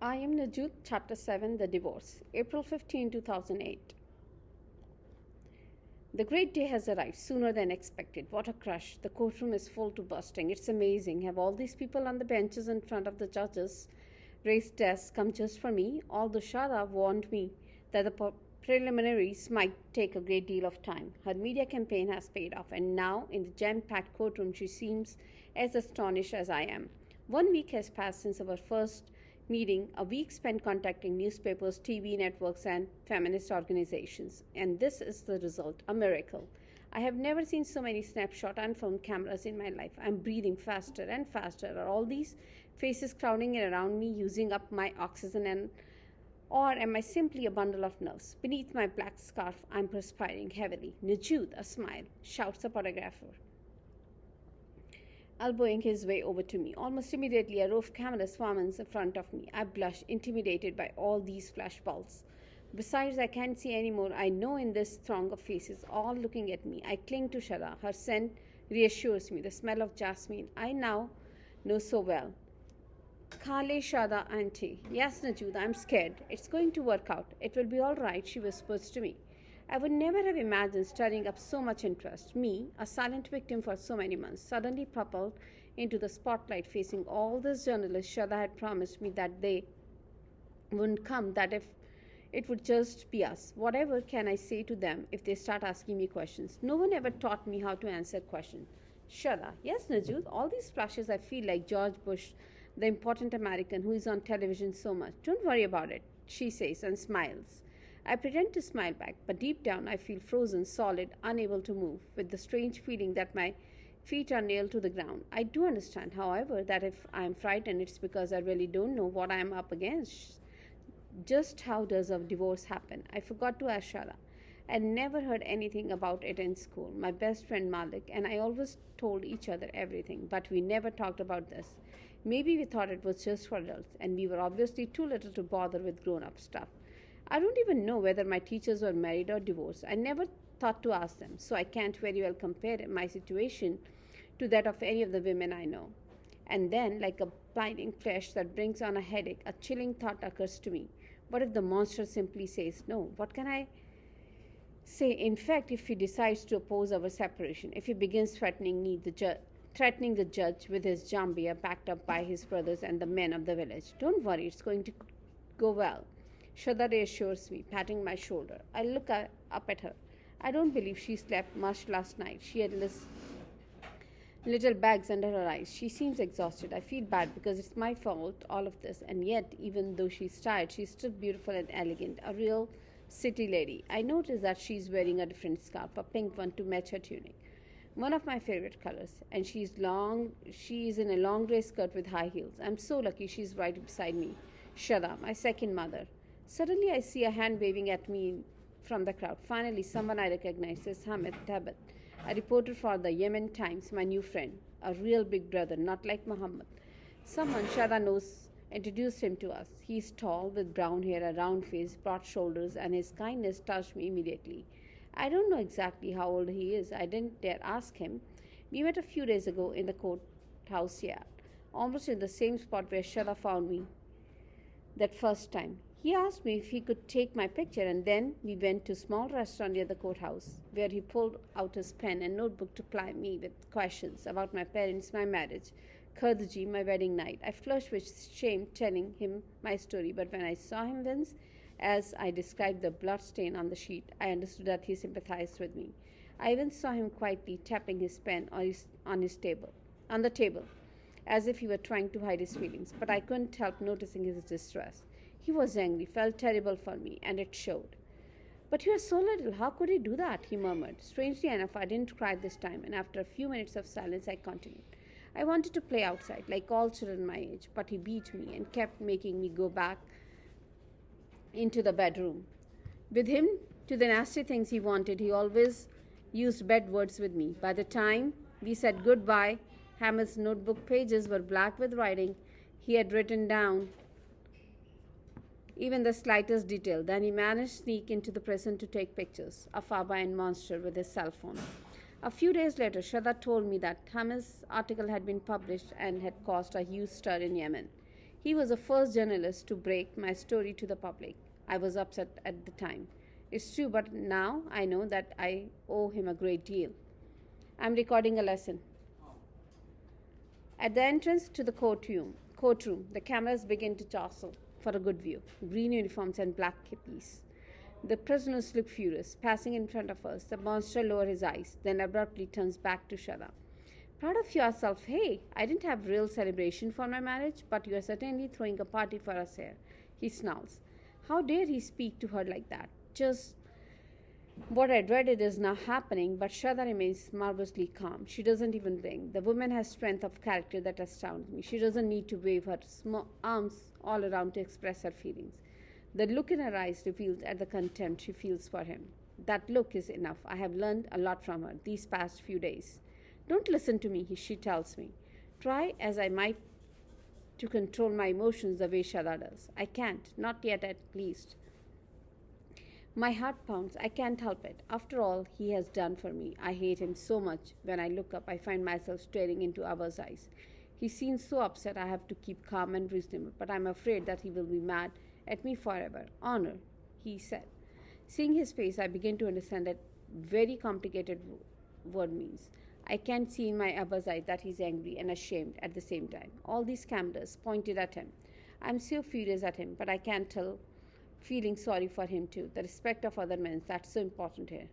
I am Nujood Chapter 7 The Divorce, April 15, 2008. The great day has arrived sooner than expected. What a crush. The courtroom is full to bursting. It's amazing. Have all these people on the benches in front of the judges' raised desks come just for me? Although Shada warned me that the preliminaries might take a great deal of time. Her media campaign has paid off, and now, in the jam packed courtroom, she seems as astonished as I am. 1 week has passed since our first meeting, a week spent contacting newspapers, TV networks, and feminist organizations. And this is the result, a miracle. I have never seen so many snapshot and film cameras in my life. I'm breathing faster and faster. Are all these faces crowding around me, using up my oxygen, and or am I simply a bundle of nerves? Beneath my black scarf, I'm perspiring heavily. Nujood, a smile, shouts the photographer, elbowing his way over to me. Almost immediately, a row of cameras swarms in front of me. I blush, intimidated by all these flashbulbs. Besides, I can't see anymore. I know in this throng of faces, all looking at me. I cling to Shada. Her scent reassures me. The smell of jasmine I now know so well. Khale Shada, auntie. Yes, Nujood, I'm scared. It's going to work out. It will be all right, she whispers to me. I would never have imagined stirring up so much interest. Me, a silent victim for so many months, suddenly propelled into the spotlight facing all these journalists. Shada had promised me that they wouldn't come, that if it would just be us. Whatever can I say to them if they start asking me questions? No one ever taught me how to answer questions. Shada, yes, Nujood, all these flashes I feel like George Bush, the important American who is on television so much. Don't worry about it, she says and smiles. I pretend to smile back, but deep down I feel frozen, solid, unable to move, with the strange feeling that my feet are nailed to the ground. I do understand, however, that if I am frightened, it's because I really don't know what I am up against. Just how does a divorce happen? I forgot to ask Shada. I never heard anything about it in school. My best friend Malik and I always told each other everything, but we never talked about this. Maybe we thought it was just for adults, and we were obviously too little to bother with grown up stuff. I don't even know whether my teachers were married or divorced. I never thought to ask them, so I can't very well compare my situation to that of any of the women I know. And then, like a blinding flash that brings on a headache, a chilling thought occurs to me. What if the monster simply says no? What can I say? In fact, if he decides to oppose our separation, if he begins threatening the judge with his jambia backed up by his brothers and the men of the village, don't worry, it's going to go well. Shada reassures me, patting my shoulder. I look up at her. I don't believe she slept much last night. She had little bags under her eyes. She seems exhausted. I feel bad because it's my fault, all of this. And yet, even though she's tired, she's still beautiful and elegant, a real city lady. I notice that she's wearing a different scarf, a pink one to match her tunic. One of my favorite colors. And she is in a long grey skirt with high heels. I'm so lucky she's right beside me. Shada, my second mother. Suddenly, I see a hand waving at me from the crowd. Finally, someone I recognize is Hamid Tabat, a reporter for the Yemen Times, my new friend, a real big brother, not like Muhammad. Someone Shada knows introduced him to us. He's tall, with brown hair, a round face, broad shoulders, and his kindness touched me immediately. I don't know exactly how old he is. I didn't dare ask him. We met a few days ago in the courthouse yard, almost in the same spot where Shada found me that first time. He asked me if he could take my picture, and then we went to a small restaurant near the courthouse, where he pulled out his pen and notebook to ply me with questions about my parents, my marriage, Khadji, my wedding night. I flushed with shame telling him my story, but when I saw him wince as I described the blood stain on the sheet, I understood that he sympathized with me. I even saw him quietly tapping his pen on the table, as if he were trying to hide his feelings, but I couldn't help noticing his distress. He was angry, felt terrible for me, and it showed. But you are so little, how could he do that? He murmured. Strangely enough, I didn't cry this time, and after a few minutes of silence, I continued. I wanted to play outside, like all children my age, but he beat me and kept making me go back into the bedroom. With him, to the nasty things he wanted, he always used bad words with me. By the time we said goodbye, Hamid's notebook pages were black with writing he had written down even the slightest detail. Then he managed to sneak into the prison to take pictures of Abba and Monster with his cell phone. A few days later, Shada told me that Hamid's article had been published and had caused a huge stir in Yemen. He was the first journalist to break my story to the public. I was upset at the time. It's true, but now I know that I owe him a great deal. I'm recording a lesson. At the entrance to the courtroom, the cameras begin to jostle for a good view. Green uniforms and black kippies. The prisoners look furious, passing in front of us. The monster lowers his eyes, then abruptly turns back to Shada. Proud of yourself? Hey, I didn't have real celebration for my marriage, but you are certainly throwing a party for us here. He snarls. How dare he speak to her like that? Just what I dreaded is now happening, but Shada remains marvelously calm. She doesn't even blink. The woman has strength of character that astounds me. She doesn't need to wave her small arms all around to express her feelings. The look in her eyes reveals at the contempt she feels for him. That look is enough. I have learned a lot from her these past few days. Don't listen to me, she tells me. Try as I might to control my emotions the way Shada does. I can't, not yet at least. My heart pounds. I can't help it. After all he has done for me, I hate him so much. When I look up, I find myself staring into Abba's eyes. He seems so upset I have to keep calm and reasonable, but I'm afraid that he will be mad at me forever. Honor, he said. Seeing his face, I begin to understand that very complicated word means. I can see in my Abba's eye that he's angry and ashamed at the same time. All these cameras pointed at him. I'm so furious at him, but I can't tell feeling sorry for him too. The respect of other men, that's so important here.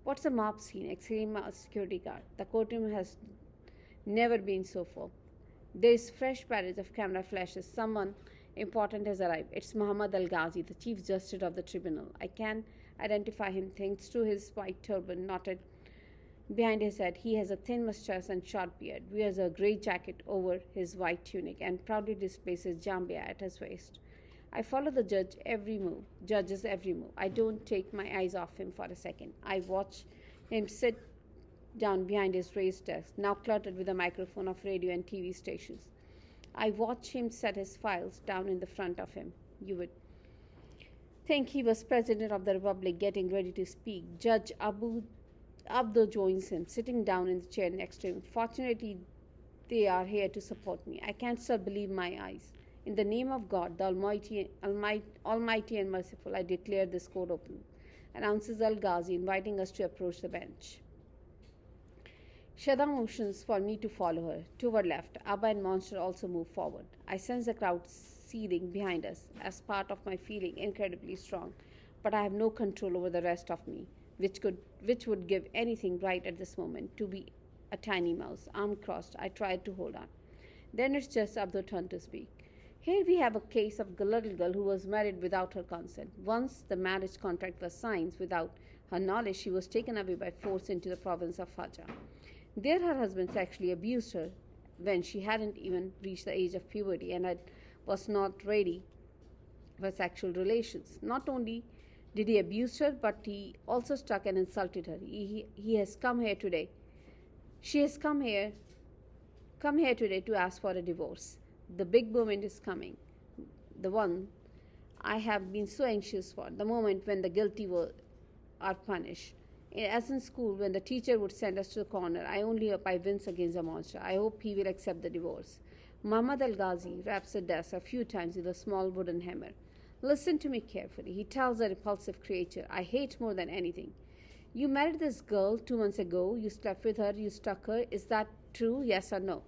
What's a mob scene? Exclaimed a security guard. The courtroom has never been so full. There is fresh barrage of camera flashes. Someone important has arrived. It's Muhammad Al-Ghazi, the Chief Justice of the tribunal. I can identify him thanks to his white turban knotted behind his head. He has a thin mustache and short beard, wears a grey jacket over his white tunic, and proudly displays his jambia at his waist. I follow the judge's every move. I don't take my eyes off him for a second. I watch him sit down behind his raised desk, now cluttered with a microphone of radio and TV stations. I watch him set his files down in the front of him. You would think he was President of the Republic getting ready to speak. Judge Abdo joins him, sitting down in the chair next to him. Fortunately, they are here to support me. I can't still believe my eyes. In the name of God, the Almighty and Merciful, I declare this court open, announces Al-Ghazi, inviting us to approach the bench. Shada motions for me to follow her. To our left, Abba and Monster also move forward. I sense the crowd seething behind us as part of my feeling incredibly strong, but I have no control over the rest of me, which would give anything right at this moment to be a tiny mouse. Arm crossed, I tried to hold on. Then it's just Abdo's turn to speak. Here we have a case of a little girl who was married without her consent. Once the marriage contract was signed without her knowledge, she was taken away by force into the province of Fajr. There her husband sexually abused her when she hadn't even reached the age of puberty and was not ready for sexual relations. Not only did he abuse her, but he also struck and insulted her. He has come here today. She has come here today to ask for a divorce. The big moment is coming, the one I have been so anxious for, the moment when the guilty are punished. As in school, when the teacher would send us to the corner, I only hope I wins against the monster. I hope he will accept the divorce. Muhammad Al-Ghazi raps the desk a few times with a small wooden hammer. Listen to me carefully, he tells the repulsive creature I hate more than anything. You married this girl 2 months ago. You slept with her. You struck her. Is that true? Yes or no?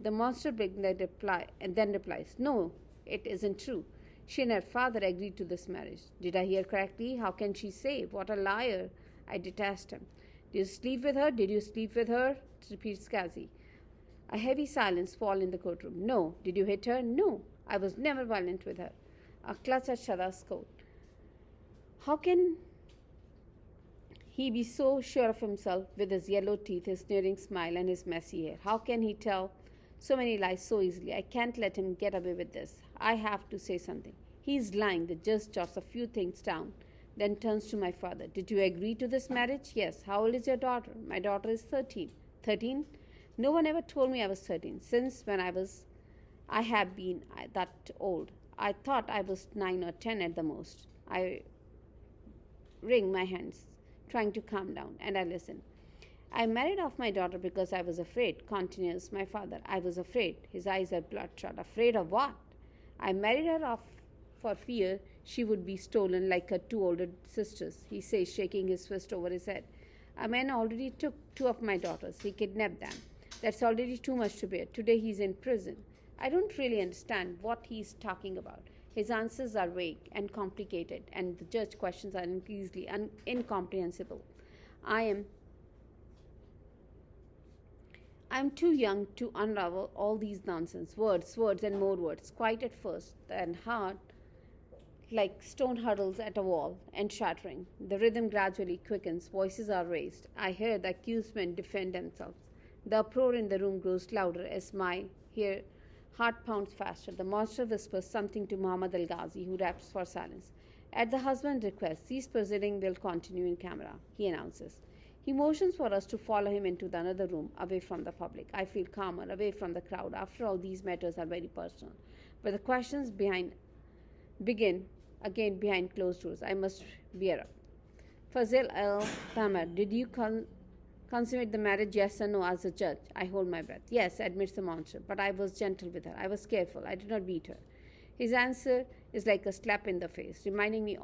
The monster then replies, no, it isn't true. She and her father agreed to this marriage. Did I hear correctly? How can she say? What a liar. I detest him. Did you sleep with her? Did you sleep with her? Repeats Ghazi. A heavy silence falls in the courtroom. No. Did you hit her? No. I was never violent with her. A clutch at Shada's coat. How can he be so sure of himself with his yellow teeth, his sneering smile, and his messy hair? How can he tell so many lies so easily? I can't let him get away with this. I have to say something. He is lying. The judge jots a few things down, then turns to my father. Did you agree to this marriage? Yes. How old is your daughter? My daughter is 13. 13? No one ever told me I was 13. Since when I have been that old. I thought I was 9 or 10 at the most. I wring my hands, trying to calm down, and I listen. I married off my daughter because I was afraid, continues my father. I was afraid. His eyes are bloodshot. Afraid of what? I married her off for fear she would be stolen like her two older sisters, he says, shaking his fist over his head. A man already took two of my daughters. He kidnapped them. That's already too much to bear. Today he's in prison. I don't really understand what he's talking about. His answers are vague and complicated, and the judge's questions are increasingly incomprehensible. I am I'm too young to unravel all these nonsense. Words, words, and more words. Quiet at first, then hard, like stone hurdles at a wall, and shattering. The rhythm gradually quickens. Voices are raised. I hear the accused men defend themselves. The uproar in the room grows louder as my heart pounds faster. The monster whispers something to Muhammad Al Ghazi, who raps for silence. At the husband's request, these proceedings will continue in camera, he announces. He motions for us to follow him into the another room, away from the public. I feel calmer, away from the crowd. After all, these matters are very personal. But the questions begin again behind closed doors. I must bear up. Fazil al-Tamar, did you consummate the marriage, yes or no, as a judge? I hold my breath. Yes, admits the monster, but I was gentle with her. I was careful. I did not beat her. His answer is like a slap in the face, reminding me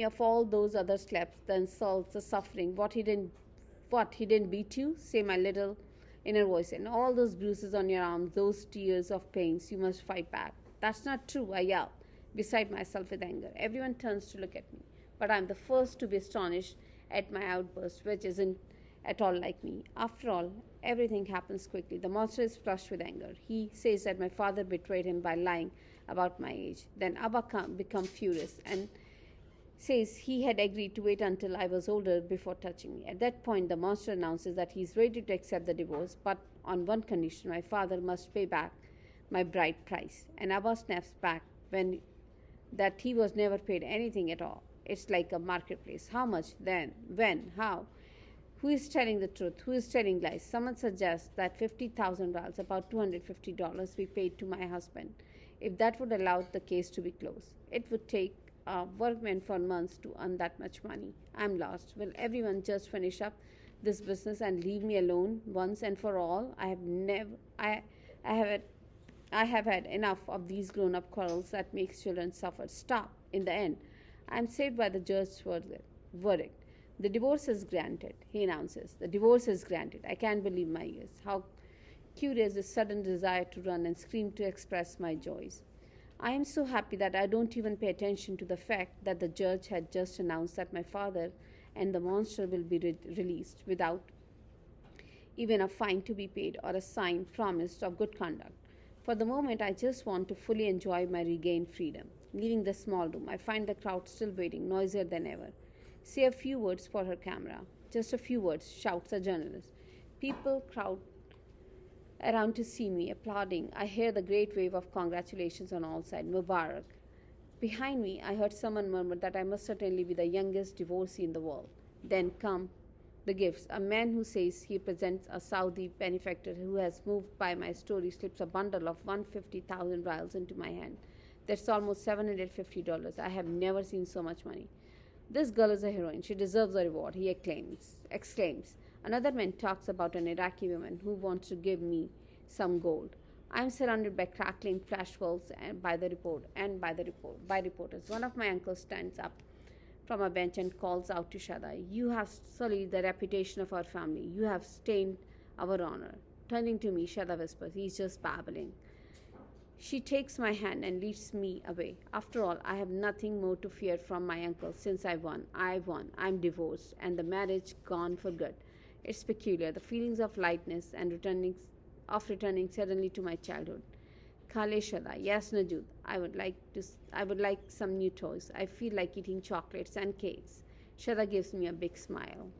of all those other slaps, the insults, the suffering. He didn't beat you? Say my little inner voice. And all those bruises on your arms, those tears of pains, you must fight back. That's not true, I yell, beside myself with anger. Everyone turns to look at me, but I'm the first to be astonished at my outburst, which isn't at all like me. After all, everything happens quickly. The monster is flushed with anger. He says that my father betrayed him by lying about my age. Then Abba becomes furious and says he had agreed to wait until I was older before touching me. At that point, the monster announces that he is ready to accept the divorce, but on one condition: my father must pay back my bride price. And Abba snaps back that he was never paid anything at all. It's like a marketplace. How much? Then? When? How? Who is telling the truth? Who is telling lies? Someone suggests that 50,000 rals, about $250, be paid to my husband. If that would allow the case to be closed, it would take a workman for months to earn that much money. I'm lost. Will everyone just finish up this business and leave me alone once and for all? I have had enough of these grown-up quarrels that makes children suffer. Stop. In the end, I am saved by the judge's verdict. The divorce is granted, he announces. The divorce is granted. I can't believe my ears. How curious this sudden desire to run and scream to express my joys. I am so happy that I don't even pay attention to the fact that the judge had just announced that my father and the monster will be released without even a fine to be paid or a sign promised of good conduct. For the moment, I just want to fully enjoy my regained freedom. Leaving the small room, I find the crowd still waiting, noisier than ever. Say a few words for her camera. Just a few words, shouts a journalist. People crowd around to see me, applauding. I hear the great wave of congratulations on all sides. Mubarak. Behind me, I heard someone murmur that I must certainly be the youngest divorcee in the world. Then come the gifts. A man who says he presents a Saudi benefactor who has moved by my story slips a bundle of 150,000 rials into my hand. That's almost $750. I have never seen so much money. This girl is a heroine. She deserves a reward, he exclaims. Another man talks about an Iraqi woman who wants to give me some gold. I am surrounded by crackling flashbulbs by reporters. One of my uncles stands up from a bench and calls out to Shada, "You have sullied the reputation of our family. You have stained our honor." Turning to me, Shada whispers, "He's just babbling." She takes my hand and leads me away. After all, I have nothing more to fear from my uncle since I've won. I'm divorced, and the marriage gone for good. It's peculiar, the feelings of lightness and returning suddenly to my childhood. Khale Shada, yes Nujood, I would like some new toys. I feel like eating chocolates and cakes. Shada gives me a big smile.